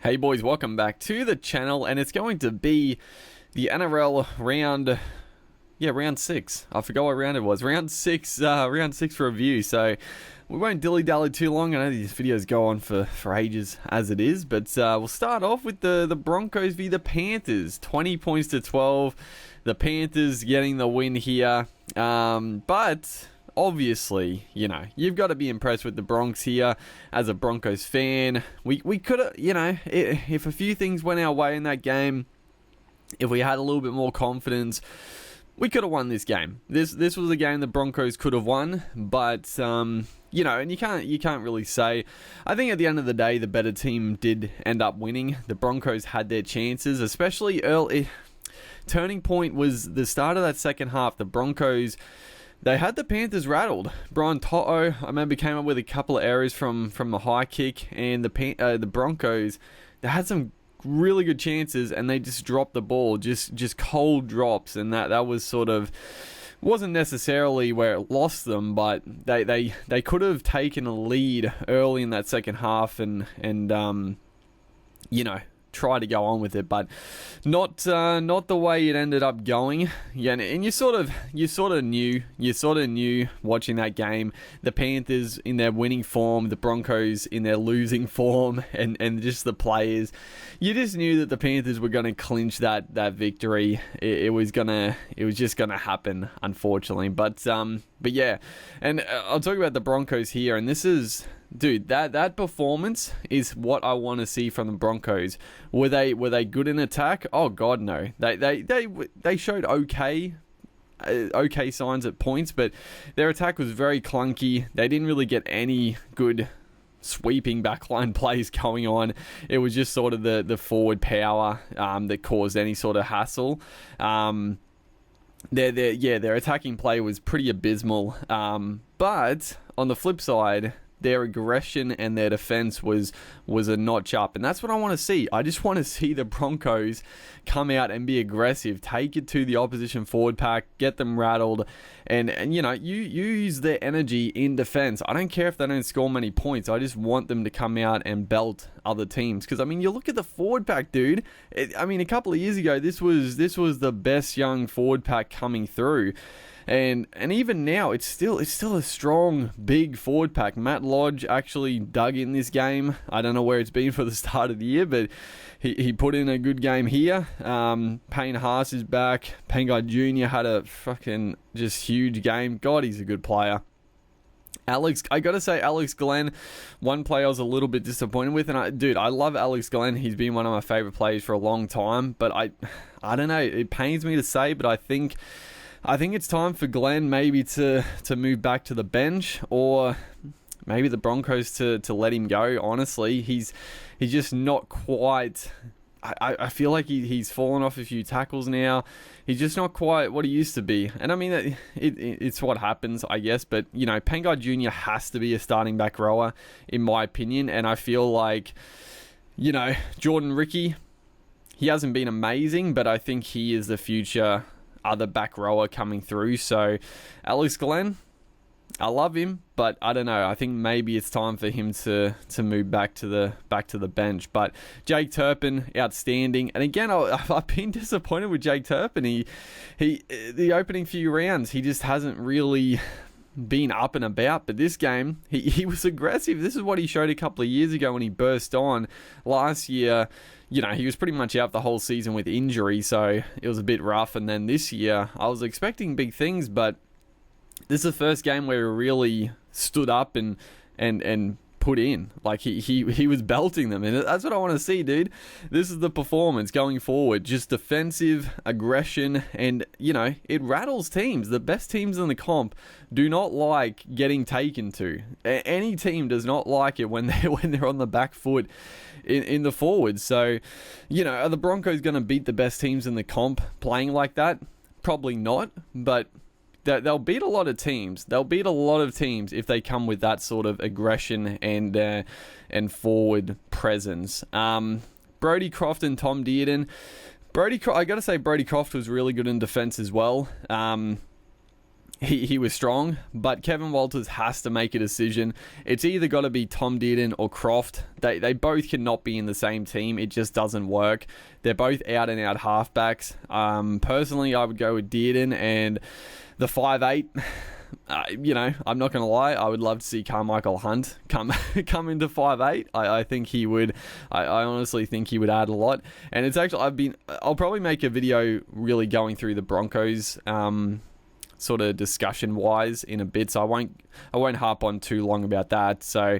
Hey boys, welcome back to the channel, and it's going to be the NRL round 6. I forgot what round it was. Round 6 review. So we won't dilly-dally too long. I know these videos go on for ages as it is, but we'll start off with the Broncos v the Panthers. 20 points to 12. The Panthers getting the win here. But obviously, you know, you've got to be impressed with the Bronx here as a Broncos fan. We could have, you know, if a few things went our way in that game, if we had a little bit more confidence, we could have won this game. This was a game the Broncos could have won, but you know, and you can't really say. I think at the end of the day, the better team did end up winning. The Broncos had their chances, especially early. Turning point was the start of that second half. The Broncos, they had the Panthers rattled. Brian Toto, I remember, came up with a couple of errors from the high kick, and the Broncos, they had some really good chances, and they just dropped the ball, just cold drops, and that was sort of, wasn't necessarily where it lost them, but they could have taken a lead early in that second half and you know, try to go on with it, but not the way it ended up going. Yeah, and you sort of knew watching that game, the Panthers in their winning form, the Broncos in their losing form, and just the players. You just knew that the Panthers were going to clinch that victory. It was just gonna happen, unfortunately. But yeah, and I'll talk about the Broncos here, and this is, dude, that performance is what I want to see from the Broncos. Were they good in attack? Oh God, no. They showed okay signs at points, but their attack was very clunky. They didn't really get any good sweeping backline plays going on. It was just sort of the forward power that caused any sort of hassle. Their attacking play was pretty abysmal. But on the flip side, their aggression and their defense was a notch up, and that's what I want to see. I just want to see the Broncos come out and be aggressive, take it to the opposition forward pack, get them rattled, and you know, you use their energy in defense. I don't care if they don't score many points. I just want them to come out and belt other teams, because I mean, you look at the forward pack, dude. A couple of years ago, this was the best young forward pack coming through. And even now, it's still a strong, big forward pack. Matt Lodge actually dug in this game. I don't know where it's been for the start of the year, but he put in a good game here. Payne Haas is back. Pangai Jr. had a fucking just huge game. God, he's a good player. I gotta say, Alex Glenn, one player I was a little bit disappointed with, and I love Alex Glenn. He's been one of my favorite players for a long time, but I don't know. It pains me to say, but I think it's time for Glenn maybe to move back to the bench, or maybe the Broncos to let him go. Honestly, he's just not quite. I feel like he's fallen off a few tackles now. He's just not quite what he used to be. And I mean, it's what happens, I guess. But, you know, Pangai Jr. has to be a starting back rower, in my opinion. And I feel like, you know, Jordan Ricky, he hasn't been amazing, but I think he is the future other back rower coming through. So Alex Glenn, I love him, but I don't know. I think maybe it's time for him to move back to the bench. But Jake Turpin, outstanding. And again, I've been disappointed with Jake Turpin. He the opening few rounds, he just hasn't really been up and about. But this game, he was aggressive. This is what he showed a couple of years ago when he burst on. Last year, you know, he was pretty much out the whole season with injury, so it was a bit rough. And then this year, I was expecting big things, but this is the first game where he really stood up and put in. Like, he was belting them, and that's what I want to see, dude. This is the performance going forward. Just defensive aggression, and, you know, it rattles teams. The best teams in the comp do not like getting taken to. Any team does not like it when they're on the back foot in the forwards. So, you know, are the Broncos going to beat the best teams in the comp playing like that? Probably not, but they'll beat a lot of teams. They'll beat a lot of teams if they come with that sort of aggression and forward presence. Brody, Croft, and Tom Dearden. I got to say, Brody Croft was really good in defense as well. he was strong, but Kevin Walters has to make a decision. It's either got to be Tom Dearden or Croft. They both cannot be in the same team. It just doesn't work. They're both out and out halfbacks. Personally, I would go with Dearden and the 5'8". I'm not going to lie. I would love to see Carmichael Hunt come into 5'8". I think he would. I honestly think he would add a lot. And it's actually I'll probably make a video really going through the Broncos sort of discussion wise in a bit, so I won't harp on too long about that. So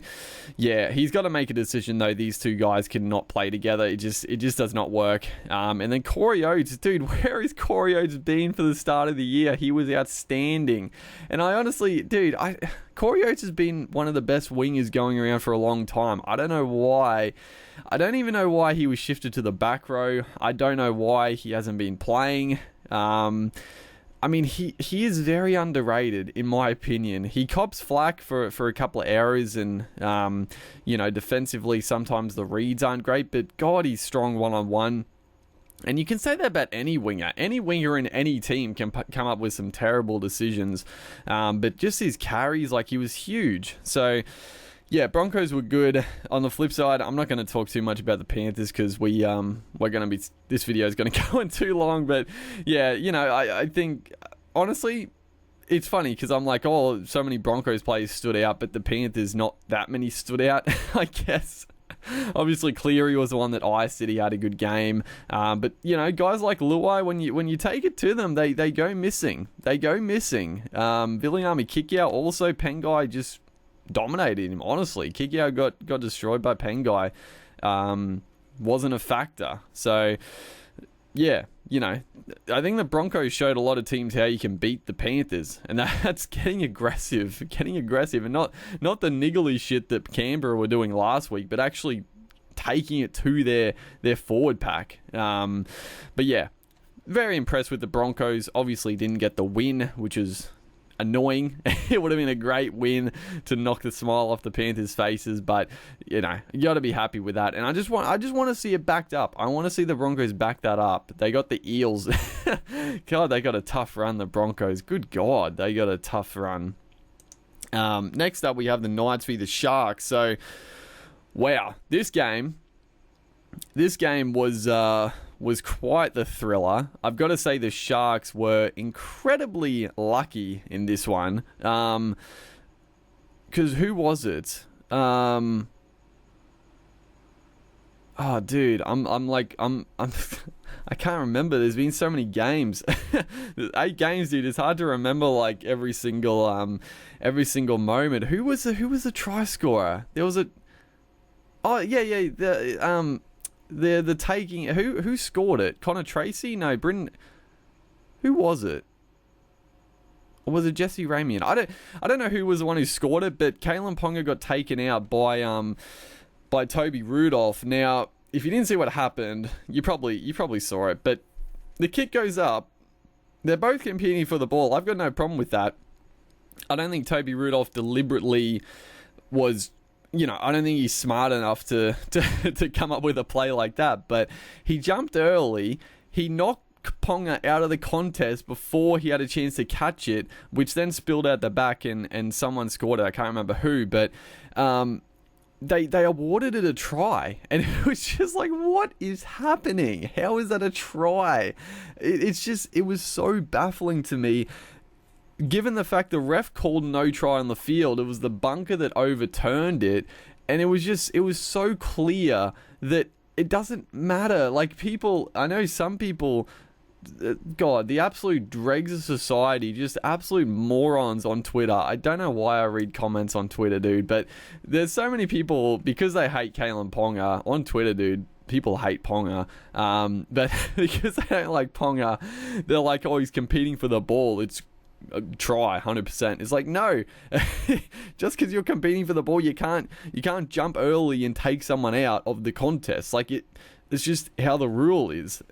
yeah, he's got to make a decision though. These two guys cannot play together. It just does not work. And then Corey Oates, dude, where has Corey Oates been for the start of the year? He was outstanding, and I honestly, dude, Corey Oates has been one of the best wingers going around for a long time. I don't know why. I don't even know why he was shifted to the back row. I don't know why he hasn't been playing. I mean, he is very underrated, in my opinion. He cops flack for a couple of errors and, defensively, sometimes the reads aren't great, but God, he's strong one-on-one. And you can say that about any winger. Any winger in any team can come up with some terrible decisions. But just his carries, he was huge. So yeah, Broncos were good. On the flip side, I'm not going to talk too much about the Panthers because we're going to be, this video is going to go on too long. But yeah, I think honestly, it's funny because I'm like, oh, so many Broncos players stood out, but the Panthers, not that many stood out, I guess. Obviously, Cleary was the one that I said he had a good game. But, guys like Luai, when you take it to them, they go missing. They go missing. Viliami Kikau, also Pengai just dominated him, honestly. Kikau got destroyed by Pengai. Wasn't a factor. So, yeah, I think the Broncos showed a lot of teams how you can beat the Panthers, and that's getting aggressive, and not the niggly shit that Canberra were doing last week, but actually taking it to their forward pack. But yeah, very impressed with the Broncos. Obviously didn't get the win, which is annoying. It would have been a great win to knock the smile off the Panthers' faces, but you got to be happy with that. And I just want to see it backed up. I want to see the Broncos back that up. They got the Eels. God, they got a tough run, the Broncos. Good God, they got a tough run. Next up, we have the Knights v the Sharks. So, wow, this game was quite the thriller. I've got to say the Sharks were incredibly lucky in this one. Because who was it? Oh, dude, I'm I can't remember. There's been so many games. 8 games, dude. It's hard to remember every single moment. Who was the try scorer? There was a. Oh yeah. The taking, who scored it? Connor Tracy? No, Britton. Who was it? Or was it Jesse Ramian? I don't know who was the one who scored it, but Kalen Ponga got taken out by Toby Rudolph. Now, if you didn't see what happened, you probably saw it, but the kick goes up. They're both competing for the ball. I've got no problem with that. I don't think Toby Rudolph deliberately was. I don't think he's smart enough to come up with a play like that, but he jumped early. He knocked Ponga out of the contest before he had a chance to catch it, which then spilled out the back and someone scored it. I can't remember who, but they awarded it a try, and it was just like, what is happening? How is that a try? It was so baffling to me. Given the fact the ref called no try on the field, it was the bunker that overturned it, and it was so clear that it doesn't matter. I know some people, God, the absolute dregs of society, just absolute morons on Twitter. I don't know why I read comments on Twitter, dude, but there's so many people, because they hate Kalen Ponga on Twitter, dude. People hate Ponga, but because they don't like Ponga, they're like, oh, he's competing for the ball. It's try 100%. It's like, no, just because you're competing for the ball, you can't jump early and take someone out of the contest. It's just how the rule is.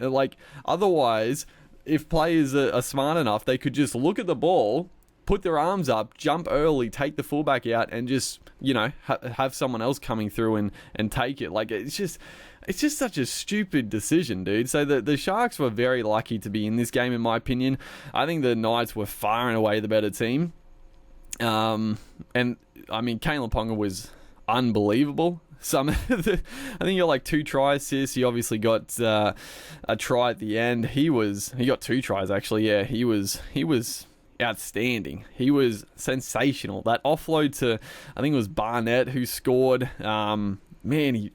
Otherwise, if players are smart enough, they could just look at the ball, put their arms up, jump early, take the fullback out, and just, have someone else coming through and take it. Like, it's just such a stupid decision, dude. So the Sharks were very lucky to be in this game, in my opinion. I think the Knights were far and away the better team. And I mean, Kalen Ponga was unbelievable. I think he got like 2 try assists. He obviously got a try at the end. He got 2 tries actually. Yeah, he was outstanding. He was sensational. That offload to, I think it was Barnett who scored. Man,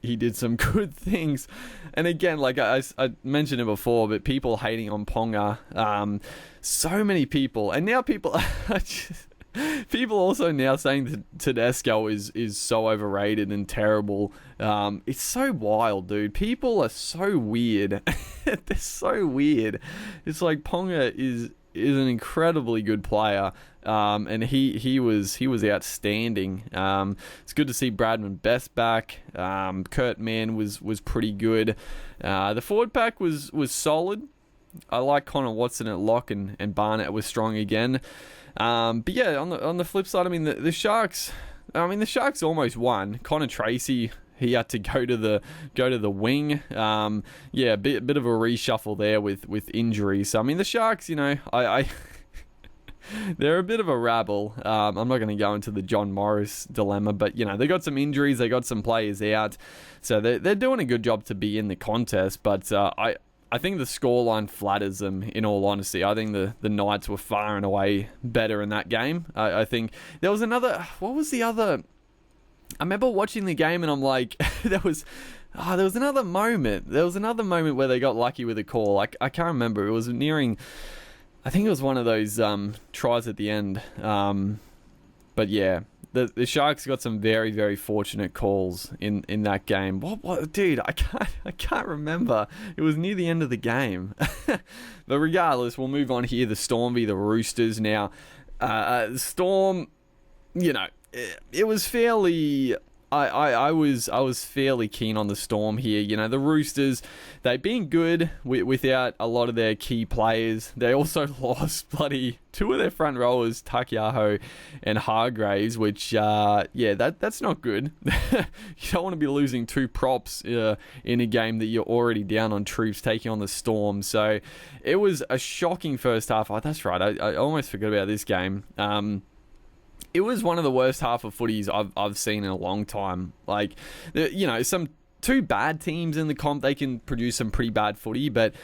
he did some good things. And again, like I mentioned it before, but people hating on Ponga, so many people, and now people people also now saying that Tedesco is so overrated and terrible. It's so wild, dude. People are so weird. They're so weird. It's like Ponga is an incredibly good player, and he was outstanding. It's good to see Bradman Best back. Kurt Mann was pretty good. The forward pack was solid. I like Connor Watson at lock, and Barnett was strong again. But yeah, on the flip side, I mean the Sharks. I mean the Sharks almost won. Connor Tracy, he had to go to the wing. Yeah, a bit of a reshuffle there with injuries. So I mean the Sharks, I they're a bit of a rabble. I'm not going to go into the John Morris dilemma, but they got some injuries, they got some players out, so they're doing a good job to be in the contest. But I think the scoreline flatters them, in all honesty. I think the Knights were far and away better in that game. I think there was another... What was the other... I remember watching the game and I'm like... there was another moment. There was another moment where they got lucky with a call. I can't remember. It was nearing... I think it was one of those tries at the end. But yeah... The Sharks got some very, very fortunate calls in that game. What, dude? I can't remember. It was near the end of the game. But regardless, we'll move on here. The Storm v the Roosters. Now, Storm, it was fairly. I was fairly keen on the Storm here. The Roosters, they've been good without a lot of their key players. They also lost 2 of their front rowers, Takiaho and Hargraves, which, that's not good. You don't want to be losing 2 props in a game that you're already down on troops taking on the Storm. So it was a shocking first half. Oh, that's right. I almost forgot about this game. It was one of the worst half of footies I've seen in a long time. Like, some 2 bad teams in the comp, they can produce some pretty bad footy, but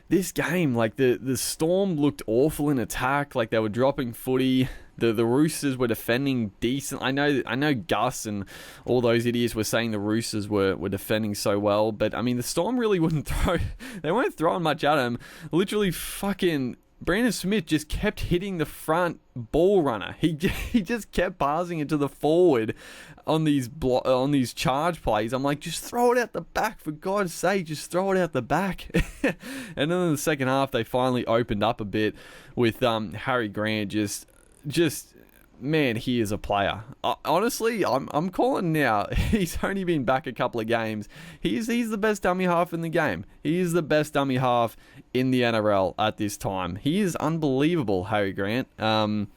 this game, like, the Storm looked awful in attack. Like, they were dropping footy. The Roosters were defending decent. I know Gus and all those idiots were saying the Roosters were defending so well, but I mean the Storm really wouldn't throw. They weren't throwing much at them. Literally, fucking Brandon Smith just kept hitting the front ball runner. He just kept passing it to the forward on these charge plays. I'm like, just throw it out the back, for God's sake, just throw it out the back. And then in the second half, they finally opened up a bit with Harry Grant. Just man, he is a player. Honestly, I'm calling now. He's only been back a couple of games. He's the best dummy half in the game. He is the best dummy half in the NRL at this time. He is unbelievable, Harry Grant. And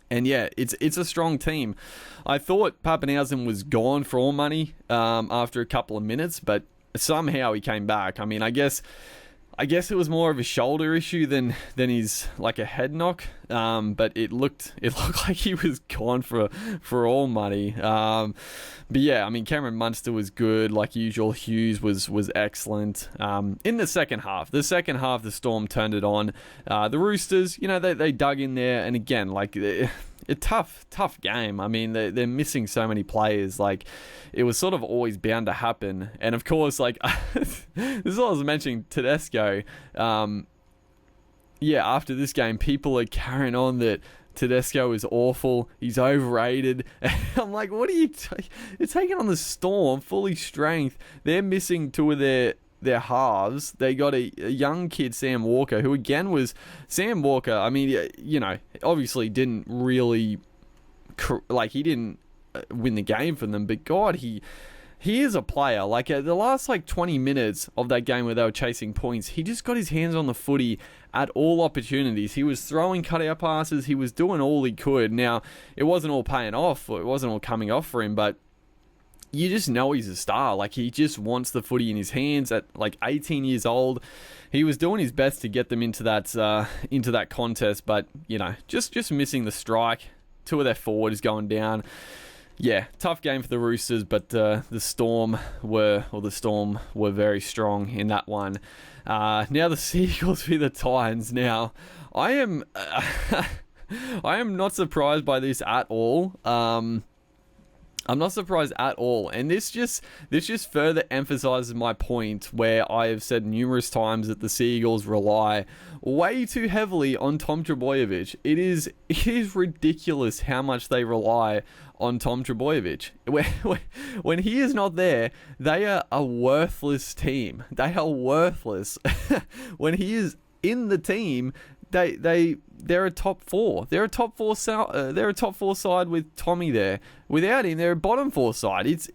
yeah, it's a strong team. I thought Pappenhausen was gone for all money after a couple of minutes, but somehow he came back. I mean, I guess it was more of a shoulder issue than his like a head knock. But it looked like he was gone for all money. But yeah, I mean Cameron Munster was good like usual. Hughes was excellent. In the second half, the Storm turned it on. The Roosters, they dug in there, and again, like a tough game. I mean, they're missing so many players. Like, it was sort of always bound to happen. And of course, like, this is what I was mentioning, Tedesco. Yeah, after this game, people are carrying on that Tedesco is awful. He's overrated. I'm like, what are you... You're taking on the Storm, fully strength. They're missing 2 of their halves. They got a young kid, Sam Walker, who again was... Sam Walker, I mean, obviously didn't really... Like, he didn't win the game for them, but God, he he is a player. Like, the last, 20 minutes of that game where they were chasing points, he just got his hands on the footy at all opportunities. He was throwing cutout passes. He was doing all he could. Now, it wasn't all paying off. It wasn't all coming off for him, but you just know he's a star. Like, he just wants the footy in his hands at, 18 years old. He was doing his best to get them into that contest, but, just missing the strike. 2 of their forwards going down. Yeah, tough game for the Roosters, but the Storm were very strong in that one. Now the Seagulls with the Titans. Now, I am I am not surprised by this at all. I'm not surprised at all, and this just further emphasizes my point where I have said numerous times that the Seagulls rely way too heavily on Tom Trbojevic. It is ridiculous how much they rely on Tom Trbojevic. When he is not there, they are a worthless team. They are worthless. When he is in the team, they're a top 4. They're a top 4 side with Tommy there. Without him, they're a bottom 4 side. It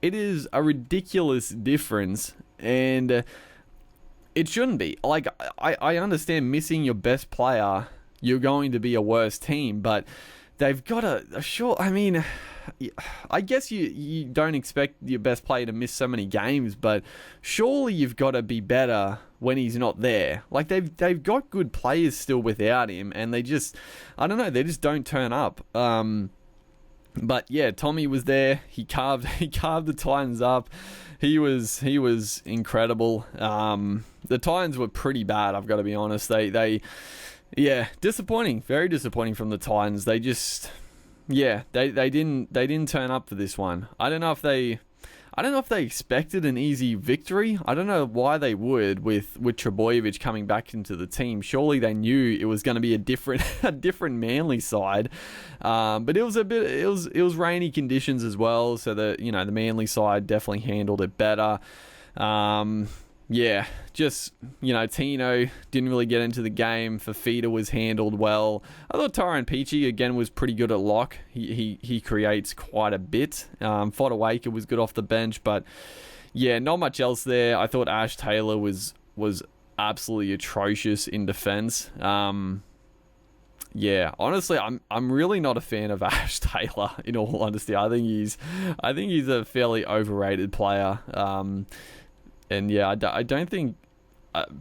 is a ridiculous difference, and it shouldn't be. Like, I understand missing your best player, you're going to be a worse team, but they've got I guess you don't expect your best player to miss so many games, but surely you've got to be better when he's not there. Like, they've got good players still without him, and they just don't turn up. But yeah, Tommy was there. He carved the Titans up. He was incredible. The Titans were pretty bad, I've got to be honest. Yeah, disappointing. Very disappointing from the Titans. They just, yeah, they didn't turn up for this one. I don't know if they expected an easy victory. I don't know why they would with Trbojevic coming back into the team. Surely they knew it was going to be a different Manly side. But it was rainy conditions as well, so the Manly side definitely handled it better. Yeah, just, Tino didn't really get into the game. Fafita was handled well. I thought Tyrone Peachy, again, was pretty good at lock. He creates quite a bit. Fodawaker was good off the bench, but yeah, not much else there. I thought Ash Taylor was absolutely atrocious in defense. Yeah, honestly, I'm really not a fan of Ash Taylor, in all honesty. I think he's a fairly overrated player. And yeah, I don't think,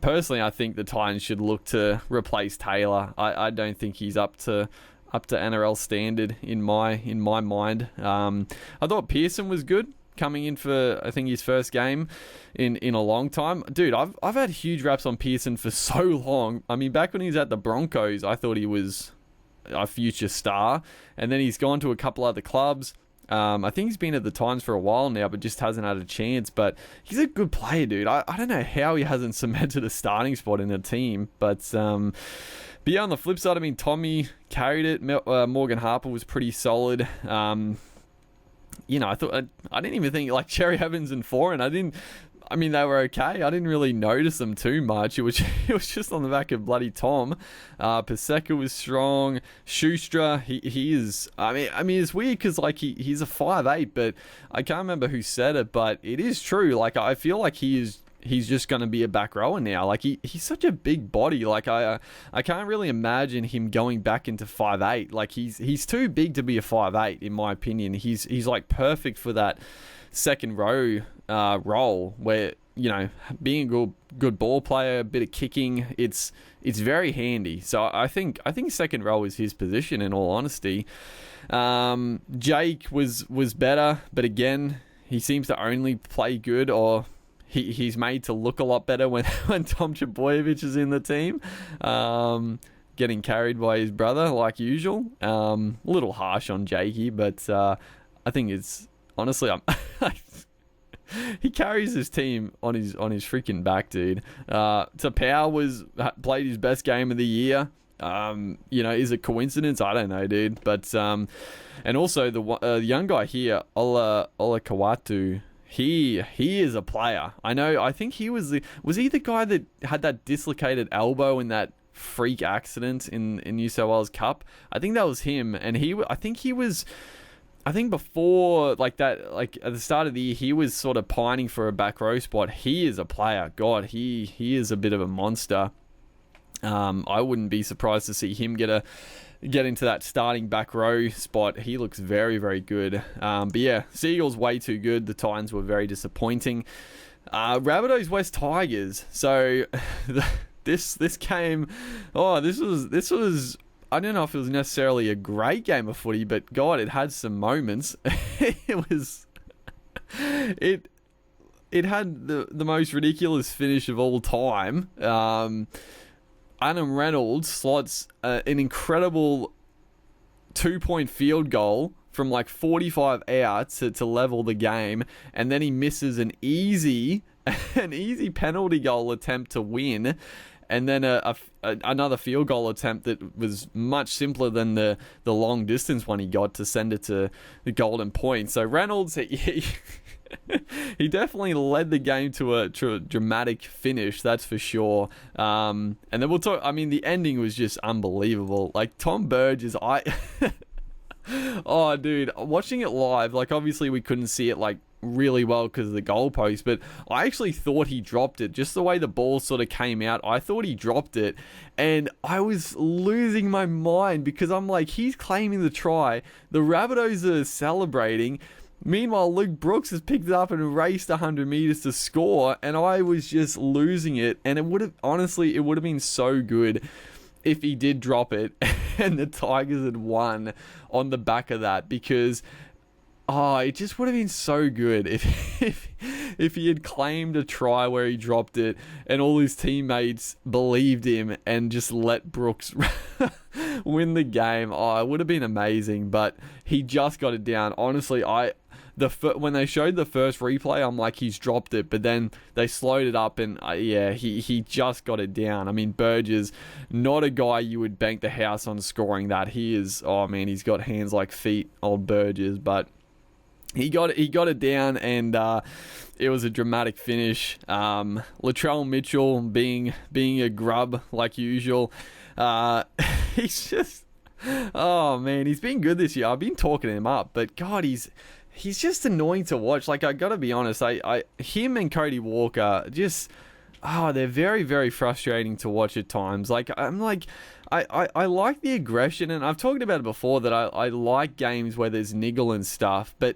personally, I think the Titans should look to replace Taylor. I don't think he's up to NRL standard in my mind. I thought Pearson was good coming in for, I think, his first game in a long time. Dude, I've had huge raps on Pearson for so long. I mean, back when he was at the Broncos, I thought he was a future star, and then he's gone to a couple other clubs. I think he's been at the Titans for a while now, but just hasn't had a chance. But he's a good player, dude. I don't know how he hasn't cemented a starting spot in the team. But yeah, on the flip side, I mean, Tommy carried it. Morgan Harper was pretty solid. I thought I didn't even think like Cherry Evans and Foran. They were okay. I didn't really notice them too much. It was just on the back of bloody Tom. Paseka was strong. Schuster, he is. It's weird because like he's a 5'8", but I can't remember who said it, but it is true. Like, I feel like he's just going to be a back rower now. Like, he's such a big body. Like, I can't really imagine him going back into 5'8". Like, he's too big to be a 5'8", in my opinion. He's like perfect for that second row role where, being a good ball player, a bit of kicking, it's very handy. So I think second row is his position, in all honesty. Jake was better, but again, he seems to only play good, or he's made to look a lot better when Tom Trbojevic is in the team. Getting carried by his brother like usual. A little harsh on Jakey, but I think it's honestly he carries his team on his freaking back, dude. Tapau played his best game of the year. Is it coincidence? I don't know, dude. But and also the young guy here, Ola Kawatu, he is a player. I think he was he the guy that had that dislocated elbow in that freak accident in New South Wales Cup? I think that was him, and I think he was I think before, like that, like at the start of the year, he was sort of pining for a back row spot. He is a player. God, he is a bit of a monster. I wouldn't be surprised to see him get into that starting back row spot. He looks very, very good. But yeah, Seagulls way too good. The Titans were very disappointing. Rabbitohs West Tigers. So this game, this was. I don't know if it was necessarily a great game of footy, but God, it had some moments. It had the most ridiculous finish of all time. Reynolds slots an incredible 2-point field goal from like 45 out to level the game, and then he misses an easy penalty goal attempt to win, and then another field goal attempt that was much simpler than the long distance one he got to send it to the golden point. So Reynolds, he definitely led the game to a dramatic finish, that's for sure. And then we'll talk. I mean, the ending was just unbelievable. Like Tom Burgess, oh dude, watching it live, like obviously we couldn't see it like really well because of the goalpost, but I actually thought he dropped it. Just the way the ball sort of came out, I thought he dropped it, and I was losing my mind because I'm like, he's claiming the try, the Rabbitohs are celebrating. Meanwhile, Luke Brooks has picked it up and raced 100 meters to score, and I was just losing it. And it would have been so good if he did drop it and the Tigers had won on the back of that, because it just would have been so good if he had claimed a try where he dropped it and all his teammates believed him and just let Brooks win the game. It would have been amazing, but he just got it down. Honestly, when they showed the first replay, I'm like, he's dropped it, but then they slowed it up and he just got it down. I mean, Burgess, not a guy you would bank the house on scoring that. He is, he's got hands like feet, old Burgess, but he got it down, and it was a dramatic finish. Latrell Mitchell being a grub like usual. He's just, he's been good this year. I've been talking him up, but God, he's just annoying to watch. Like, I gotta be honest, him and Cody Walker just, they're very, very frustrating to watch at times. Like, I'm like, I like the aggression, and I've talked about it before that I like games where there's niggle and stuff, but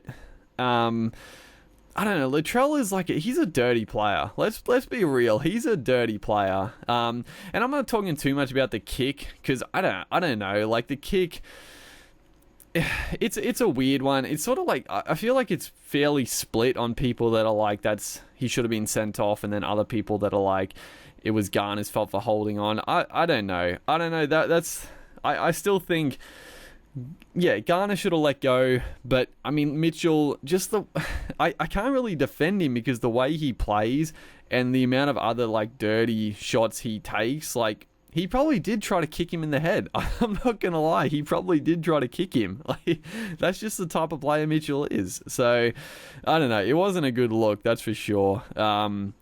I don't know. Latrell is like he's a dirty player. Let's be real. He's a dirty player. And I'm not talking too much about the kick because I don't know. Like the kick, it's a weird one. It's sort of like I feel like it's fairly split on people that are like he should have been sent off, and then other people that are like it was Garner's fault for holding on. I don't know. I still think. Yeah, Garner should have let go, but I mean Mitchell, I can't really defend him because the way he plays and the amount of other like dirty shots he takes, like he probably did try to kick him in the head. I'm not gonna lie, he probably did try to kick him. Like, that's just the type of player Mitchell is. So I don't know, it wasn't a good look, that's for sure.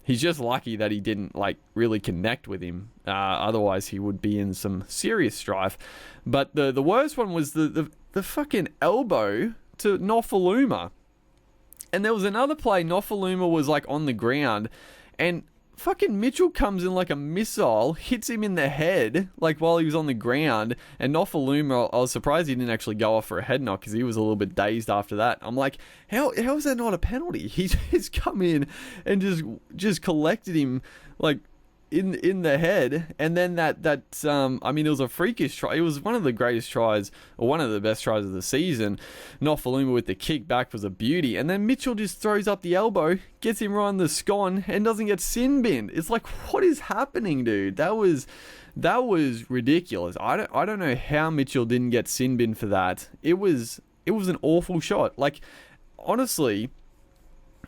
He's just lucky that he didn't like really connect with him. Otherwise he would be in some serious strife. But the worst one was the fucking elbow to Nofaluma. And there was another play, Nofaluma was like on the ground, and fucking Mitchell comes in like a missile, hits him in the head, like while he was on the ground, and Nofaluma, I was surprised he didn't actually go off for a head knock because he was a little bit dazed after that. I'm like, how is that not a penalty? He's just come in and just collected him like in the head, and then that it was a freakish try. It was one of the greatest tries, or one of the best tries of the season. Nofaluma with the kick back was a beauty, and then Mitchell just throws up the elbow, gets him right on the scon, and doesn't get sin binned. It's like, what is happening, dude? That was ridiculous. I don't know how Mitchell didn't get sin binned for that. It was an awful shot. Like, honestly,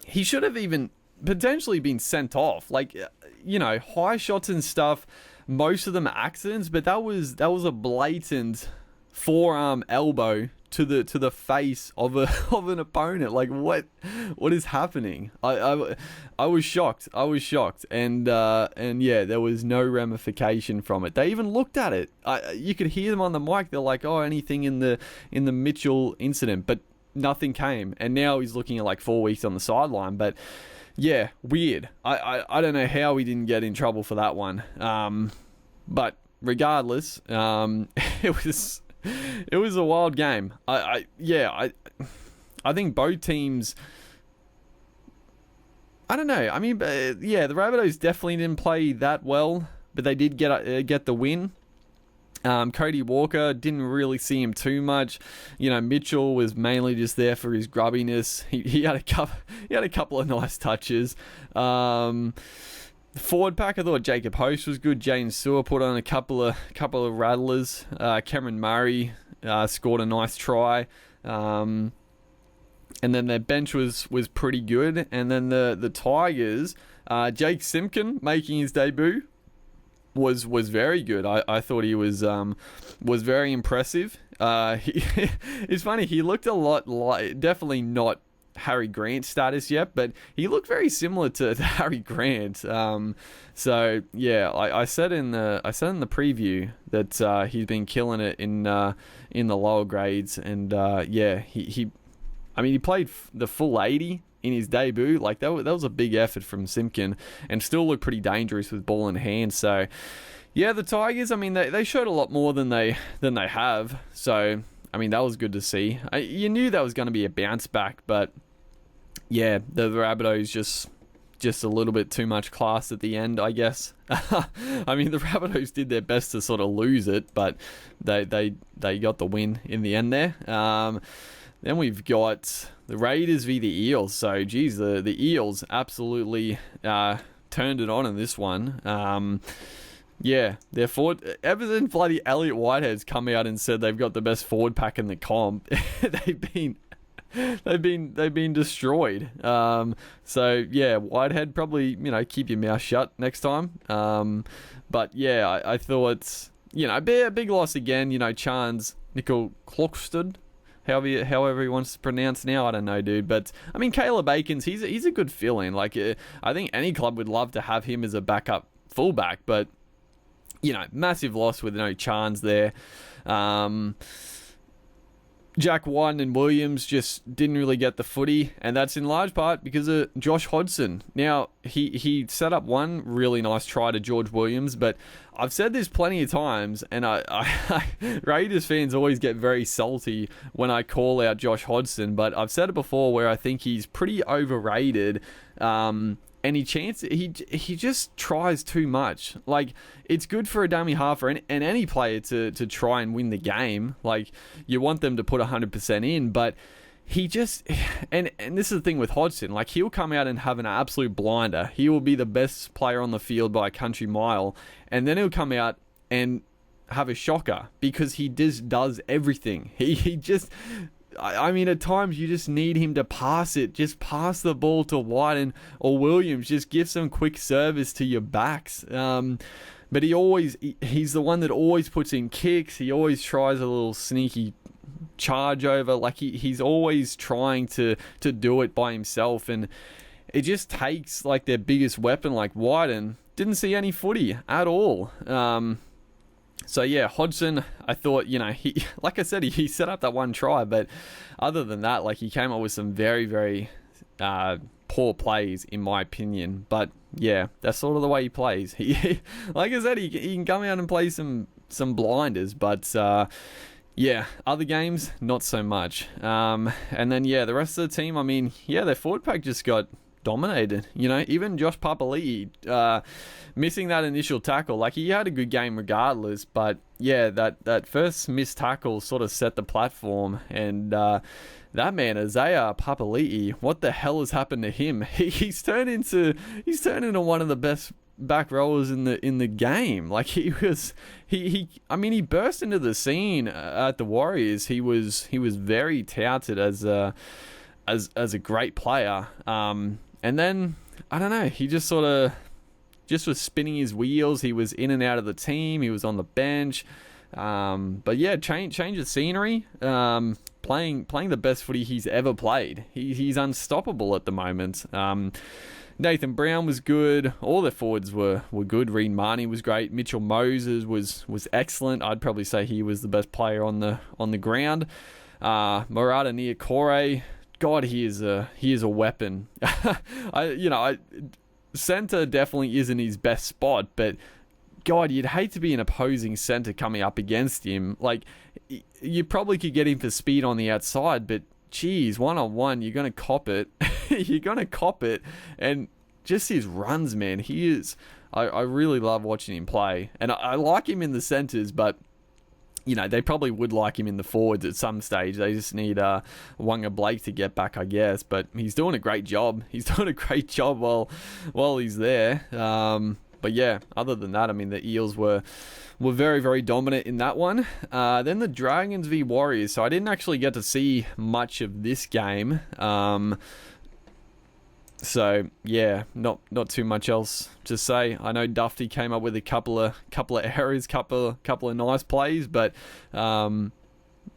he should have even potentially been sent off. Like, high shots and stuff, most of them are accidents, but that was a blatant forearm elbow to the face of an opponent. Like, what is happening? I was shocked. And yeah, there was no ramification from it. They even looked at it. You could hear them on the mic. They're like, anything in the Mitchell incident, but nothing came, and now he's looking at like 4 weeks on the sideline. But yeah, weird. I don't know how he didn't get in trouble for that one. But regardless, it was a wild game. I think both teams. I don't know. I mean, yeah, the Rabbitohs definitely didn't play that well, but they did get the win. Cody Walker, didn't really see him too much. Mitchell was mainly just there for his grubbiness. He had a couple of nice touches. The forward pack, I thought Jacob Host was good. Jane Sewer put on a couple of rattlers. Cameron Murray scored a nice try. And then their bench was pretty good. And then the Tigers, Jake Simpkin making his debut was very good. I thought he was very impressive. It's funny, he looked a lot like, definitely not Harry Grant status yet, but he looked very similar to Harry Grant. So yeah, I said in the preview that he's been killing it in the lower grades, and yeah, he played the full 80 in his debut. Like that was a big effort from Simpkin, and still looked pretty dangerous with ball in hand. So yeah, the Tigers, I mean, they showed a lot more than they have. So I mean, that was good to see. You knew that was going to be a bounce back, but yeah, the Rabbitohs just a little bit too much class at the end, I guess. I mean, the Rabbitohs did their best to sort of lose it, but they got the win in the end there. Then we've got the Raiders v the Eels. So, geez, the Eels absolutely turned it on in this one. Yeah, their forward, ever since bloody Elliot Whitehead's come out and said they've got the best forward pack in the comp, they've been destroyed. So yeah, Whitehead, probably keep your mouth shut next time. But yeah, I thought a big loss again. Chance Nickel Clockstud. However he wants to pronounce now, I don't know, dude. But I mean, Caleb Aikens, he's a good fill-in. Like, I think any club would love to have him as a backup fullback. But massive loss with no Chance there. Jack White and Williams just didn't really get the footy, and that's in large part because of Josh Hodgson. Now, he set up one really nice try to George Williams, but I've said this plenty of times, and I Raiders fans always get very salty when I call out Josh Hodgson, but I've said it before where I think he's pretty overrated. And he just tries too much. Like, it's good for a dummy half and any player to try and win the game. Like, you want them to put 100% in, but he just... And this is the thing with Hodgson. Like, he'll come out and have an absolute blinder. He will be the best player on the field by a country mile. And then he'll come out and have a shocker because he just does everything. He just... I mean, at times you just need him to pass it. Just pass the ball to White or Williams. Just give some quick service to your backs. But he's the one that always puts in kicks. He always tries a little sneaky charge over. Like he's always trying to do it by himself. And it just takes like their biggest weapon like White, and didn't see any footy at all. So yeah, Hodgson, I thought, he, like I said, he set up that one try, but other than that, like, he came up with some very, very poor plays, in my opinion. But yeah, that's sort of the way he plays. Like I said, he can come out and play some blinders, but yeah, other games, not so much. And then yeah, the rest of the team, I mean, yeah, their forward pack just got dominated. Even Josh Papali'i missing that initial tackle. Like, he had a good game regardless, but yeah, that first missed tackle sort of set the platform. And that man, Isaiah Papali'i, what the hell has happened to him? He's turned into one of the best back rowers in the game. Like, he burst into the scene at the Warriors. He was very touted as a great player. And then, I don't know, he just sort of was spinning his wheels. He was in and out of the team. He was on the bench. But yeah, change of scenery. Playing the best footy he's ever played. He's unstoppable at the moment. Nathan Brown was good. All their forwards were good. Reed Marnie was great. Mitchell Moses was excellent. I'd probably say he was the best player on the ground. Murata Niokore, God, he is a weapon. Center definitely isn't his best spot, but God, you'd hate to be an opposing center coming up against him. Like, you probably could get him for speed on the outside, but geez, one-on-one, you're going to cop it. You're going to cop it. And just his runs, man, he is... I really love watching him play. And I like him in the centers, but they probably would like him in the forwards at some stage. They just need Wanga Blake to get back, I guess. But he's doing a great job. He's doing a great job while he's there. But yeah, other than that, I mean, the Eels were very, very dominant in that one. Then the Dragons v Warriors. So I didn't actually get to see much of this game. So yeah, not too much else to say. I know Dufty came up with a couple of errors, couple of nice plays, but yeah,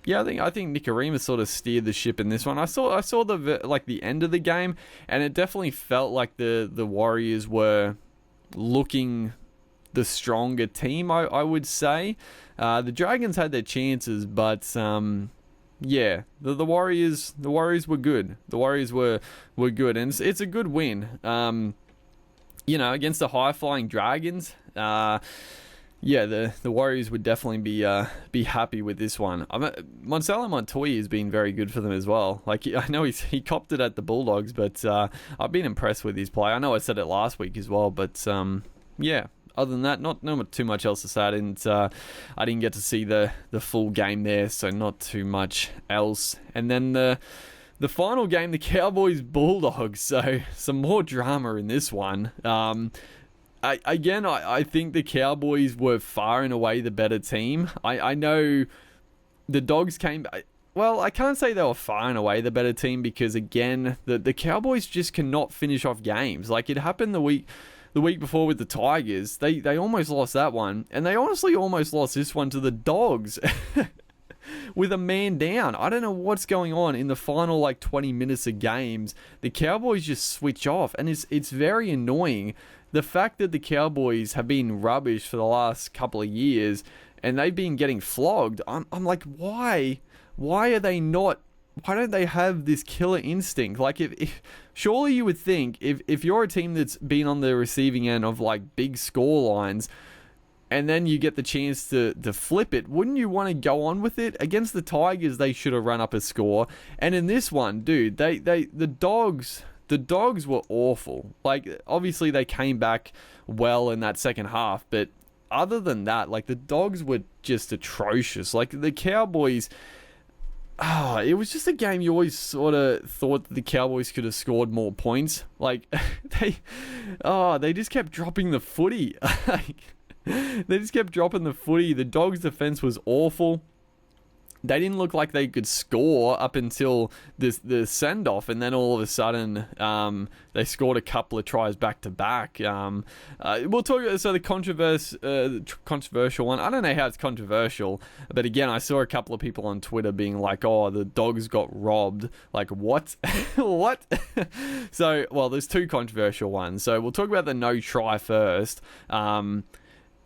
I think Nikorima sort of steered the ship in this one. I saw the end of the game, and it definitely felt like the Warriors were looking the stronger team, I would say. The Dragons had their chances, but yeah, the Warriors were good. The Warriors were good, and it's a good win. Against the high-flying Dragons. Yeah, the Warriors would definitely be happy with this one. Marcelo Montoya has been very good for them as well. Like, I know he copped it at the Bulldogs, but I've been impressed with his play. I know I said it last week as well, but yeah. Other than that, not too much else to say. I didn't get to see the full game there, so not too much else. And then the final game, the Cowboys Bulldogs. So some more drama in this one. I think the Cowboys were far and away the better team. I know the Dogs came. Well, I can't say they were far and away the better team because again, the Cowboys just cannot finish off games. Like it happened the week before with the Tigers. They almost lost that one, and they honestly almost lost this one to the Dogs with a man down. I don't know what's going on in the final 20 minutes of games. The Cowboys just switch off, and it's very annoying. The fact that the Cowboys have been rubbish for the last couple of years, and they've been getting flogged. I'm like, why? Why are they not? Why don't they have this killer instinct? Like, if surely you would think if you're a team that's been on the receiving end of big score lines, and then you get the chance to flip it, wouldn't you want to go on with it? Against the Tigers, they should have run up a score, and in this one, dude, the Dogs were awful. Obviously they came back well in that second half, but other than that, the Dogs were just atrocious. The Cowboys. It was just a game you always sort of thought that the Cowboys could have scored more points. They just kept dropping the footy. They just kept dropping the footy. The Dogs' defense was awful. They didn't look like they could score up until the send-off, and then all of a sudden they scored a couple of tries back-to-back. We'll talk about the controversial one. I don't know how it's controversial, but again, I saw a couple of people on Twitter being like, oh, the Dogs got robbed. What? What? So, well, there's two controversial ones. So we'll talk about the no try first.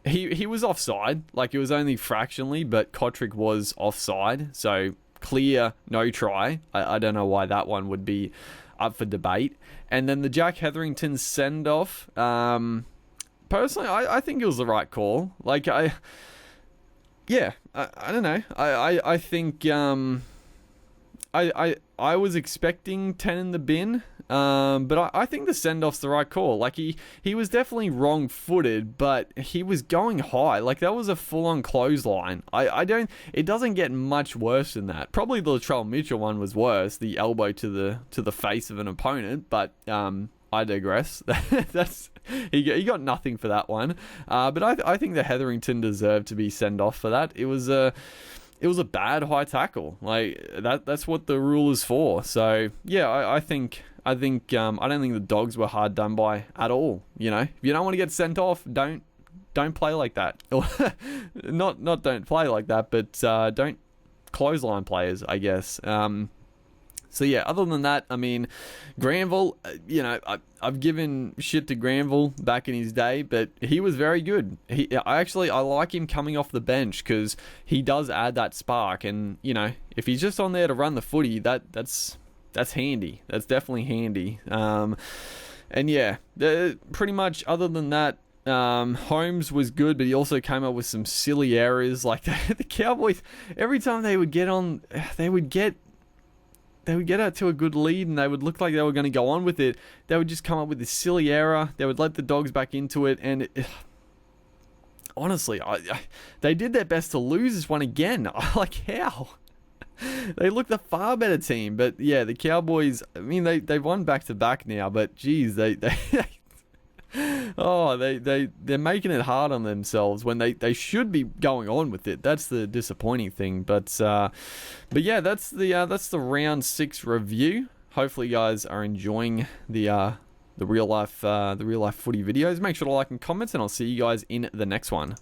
He was offside, it was only fractionally, but Kotrick was offside, so clear no try. I don't know why that one would be up for debate. And then the Jack Hetherington send-off, personally, I think it was the right call. I don't know. I think I was expecting 10 in the bin, but I think the send-off's the right call. He was definitely wrong-footed, but he was going high. That was a full-on clothesline. It doesn't get much worse than that. Probably the Latrell Mitchell one was worse, the elbow to the face of an opponent, but I digress. He got nothing for that one. But I think the Hetherington deserved to be sent off for that. It was a bad high tackle. That's what the rule is for. So yeah, I don't think the Dogs were hard done by at all. If you don't want to get sent off, don't play like that. not don't play like that, but don't clothesline players, I guess. So yeah, other than that, I mean, Granville, I've given shit to Granville back in his day, but he was very good. I like him coming off the bench because he does add that spark, and if he's just on there to run the footy, that's handy. That's definitely handy. And yeah, pretty much other than that, Holmes was good, but he also came up with some silly errors. Like the Cowboys, every time they would get out to a good lead and they would look like they were going to go on with it, they would just come up with this silly error. They would let the Dogs back into it, and honestly, they did their best to lose this one again. Like, how? They look the far better team, but yeah, the Cowboys, I mean, they've won back-to-back now, but geez, they're making it hard on themselves when they should be going on with it. That's the disappointing thing. But yeah, that's the round 6 review. Hopefully, you guys are enjoying the real life footy videos. Make sure to like and comment, and I'll see you guys in the next one.